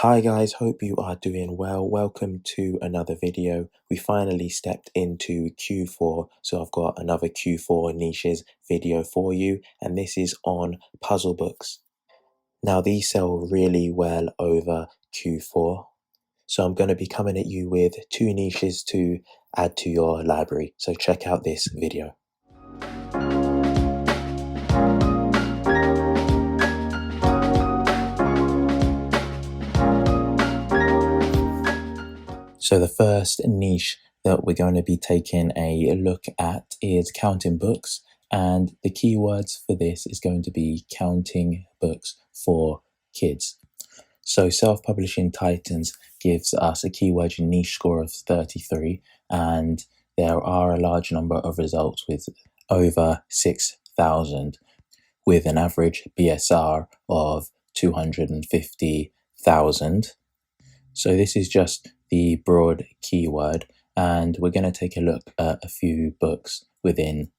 Hi guys, hope you are doing well. Welcome to another video. We finally stepped into Q4, so I've got another Q4 niches video for you, and this is on puzzle books. Now these sell really well over Q4, so I'm going to be coming at you with two niches to add to your library, so check out this video. So the first niche that we're going to be taking a look at is counting books, and the keywords for this is going to be counting books for kids. So Self-Publishing Titans gives us a keyword niche score of 33, and there are a large number of results with over 6,000 with an average BSR of 250,000. So this is just the broad keyword, and we're going to take a look at a few books within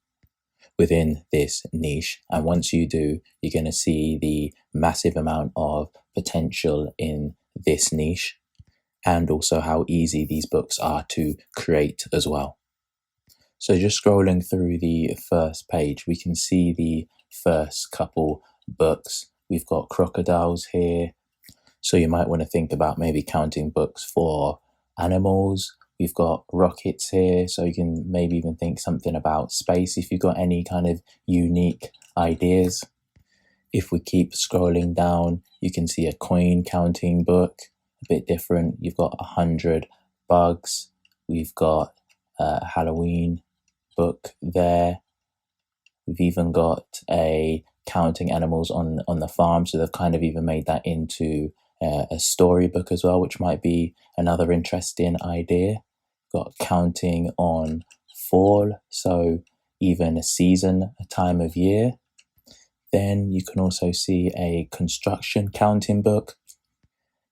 this niche, and once you do, you're going to see the massive amount of potential in this niche, and also how easy these books are to create as well. So just scrolling through the first page, we can see the first couple books. We've got crocodiles here, so you might want to think about maybe counting books for animals. We've got rockets here, so you can maybe even think something about space if you've got any kind of unique ideas. If we keep scrolling down, you can see a coin counting book, a bit different. You've got 100 bugs. We've got a Halloween book there. We've even got a counting animals on the farm, so they've kind of even made that into a storybook as well, which might be another interesting idea. Got counting on fall, so even a season, a time of year. Then you can also see a construction counting book.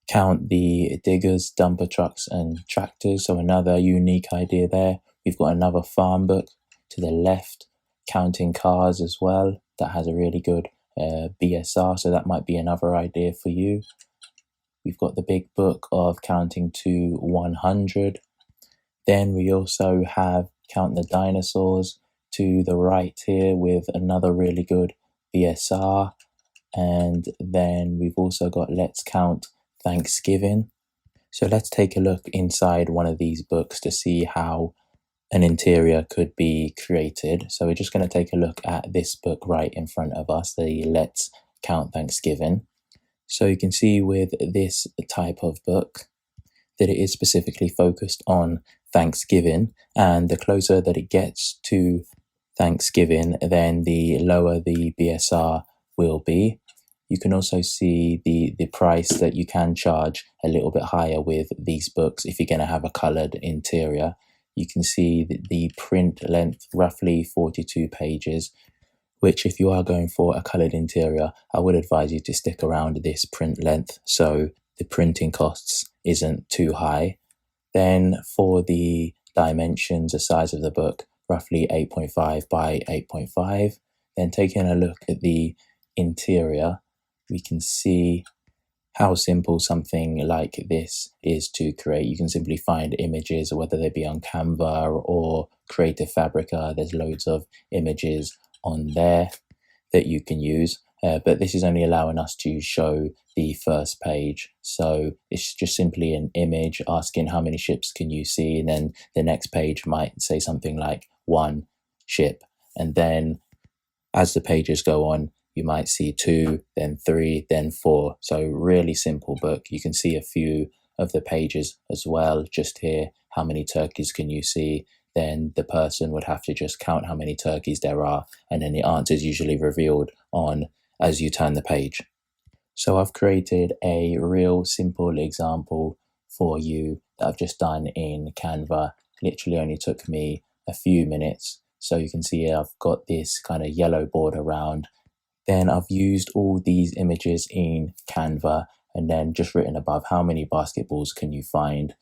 Count the diggers, dumper trucks and tractors, so another unique idea there. We've got another farm book to the left, counting cars as well. That has a really good BSR, so that might be another idea for you. We've got the big book of counting to 100. Then we also have Count the Dinosaurs to the right here with another really good BSR. And then we've also got Let's Count Thanksgiving. So let's take a look inside one of these books to see how an interior could be created. So we're just going to take a look at this book right in front of us, the Let's Count Thanksgiving. So you can see with this type of book that it is specifically focused on Thanksgiving, and the closer that it gets to Thanksgiving, then the lower the BSR will be. You can also see the price that you can charge a little bit higher with these books if you're going to have a coloured interior. You can see the print length, roughly 42 pages, which if you are going for a coloured interior, I would advise you to stick around this print length so the printing costs isn't too high. Then for the dimensions, the size of the book, roughly 8.5 by 8.5. Then taking a look at the interior, we can see how simple something like this is to create. You can simply find images, whether they be on Canva or Creativefabrica. There's loads of images on there that you can use, but this is only allowing us to show the first page. So it's just simply an image asking how many ships can you see, and then the next page might say something like 1 ship, and then as the pages go on, you might see 2, then 3, then 4. So really simple book. You can see a few of the pages as well. Just here, how many turkeys can you see? Then the person would have to just count how many turkeys there are, and then the answer is usually revealed on as you turn the page. So I've created a real simple example for you that I've just done in Canva. Literally only took me a few minutes. So you can see I've got this kind of yellow border around. Then I've used all these images in Canva and then just written above how many basketballs can you find.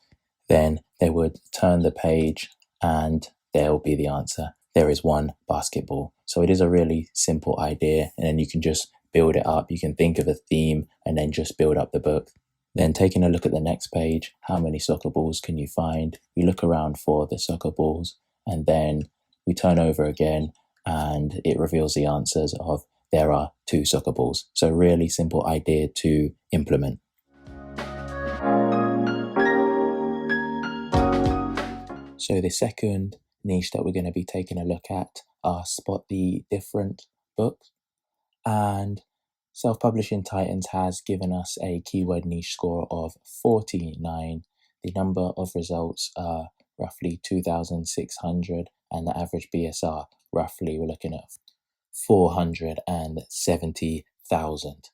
Then they would turn the page and there will be the answer. There is 1 basketball. So it is a really simple idea, and then you can just build it up. You can think of a theme and then just build up the book. Then taking a look at the next page, how many soccer balls can you find? We look around for the soccer balls, and then we turn over again and it reveals the answers of there are 2 soccer balls. So really simple idea to implement. So the second niche that we're going to be taking a look at are spot the different books. And Self-Publishing Titans has given us a keyword niche score of 49. The number of results are roughly 2,600 and the average BSR roughly we're looking at 470,000.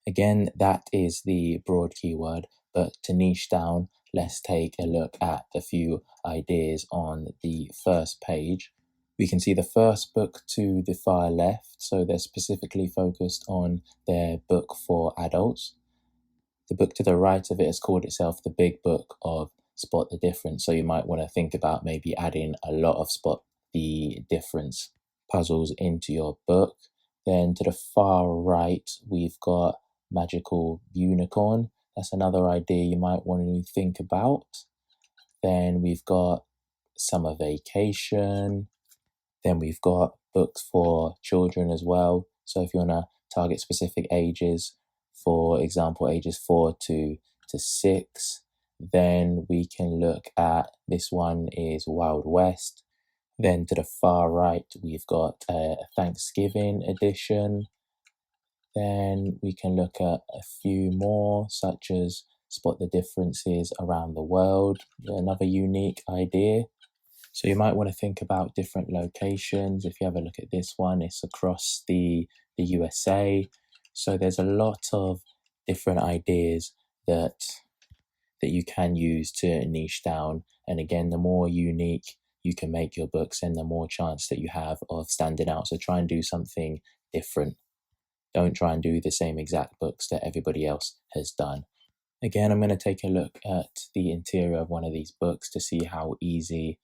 Again, that is the broad keyword, but to niche down, let's take a look at a few ideas on the first page. We can see the first book to the far left, so they're specifically focused on their book for adults. The book to the right of it has called itself the Big Book of Spot the Difference, so you might want to think about maybe adding a lot of spot the difference puzzles into your book. Then to the far right, we've got Magical Unicorn. That's another idea you might want to think about. Then we've got Summer Vacation. Then we've got books for children as well. So if you want to target specific ages, for example, ages 4 to 6, then we can look at, this one is Wild West. Then to the far right, we've got a Thanksgiving edition. Then we can look at a few more, such as Spot the Differences Around the World, another unique idea. So you might want to think about different locations. If you have a look at this one, it's across the USA. So there's a lot of different ideas that you can use to niche down. And again, the more unique you can make your books, and the more chance that you have of standing out. So try and do something different. Don't try and do the same exact books that everybody else has done. Again, I'm going to take a look at the interior of one of these books to see how easy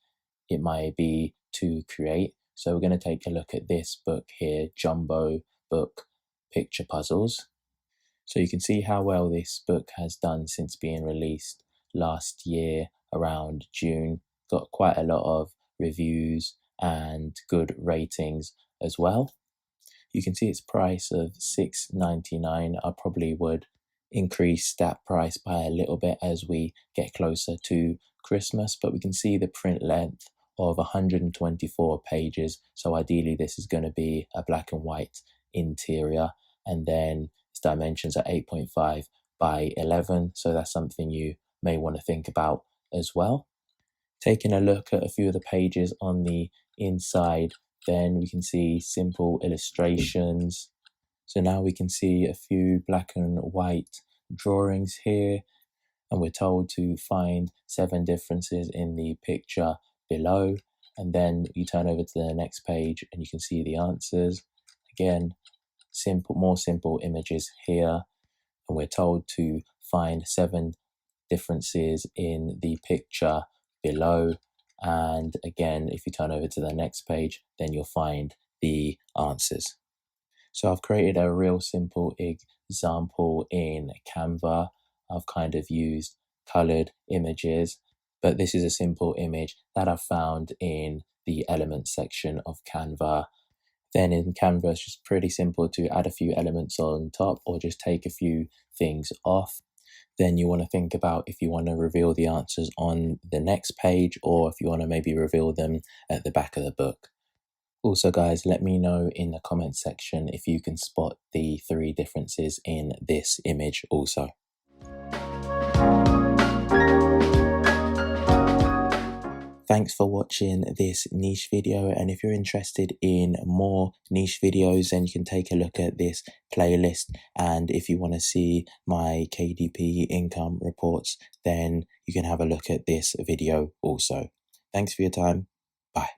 it might be to create. So we're going to take a look at this book here, Jumbo Book Picture Puzzles. So you can see how well this book has done since being released last year around June. Got quite a lot of reviews and good ratings as well. You can see its price of $6.99. I probably would increase that price by a little bit as we get closer to Christmas, but we can see the print length of 124 pages. So ideally this is going to be a black and white interior, and then its dimensions are 8.5 by 11. So that's something you may want to think about as well. Taking a look at a few of the pages on the inside, then we can see simple illustrations. So now we can see a few black and white drawings here, and we're told to find 7 differences in the picture below. And then you turn over to the next page and you can see the answers. Again, more simple images here, and we're told to find 7 differences in the picture below. And again, if you turn over to the next page, then you'll find the answers. So I've created a real simple example in Canva. I've kind of used colored images, but this is a simple image that I found in the elements section of Canva. Then in Canva, it's just pretty simple to add a few elements on top or just take a few things off. Then you want to think about if you want to reveal the answers on the next page, or if you want to maybe reveal them at the back of the book. Also guys, let me know in the comments section if you can spot the 3 differences in this image also. Thanks for watching this niche video, and if you're interested in more niche videos, then you can take a look at this playlist. And if you want to see my KDP income reports, then you can have a look at this video also. Thanks for your time. Bye.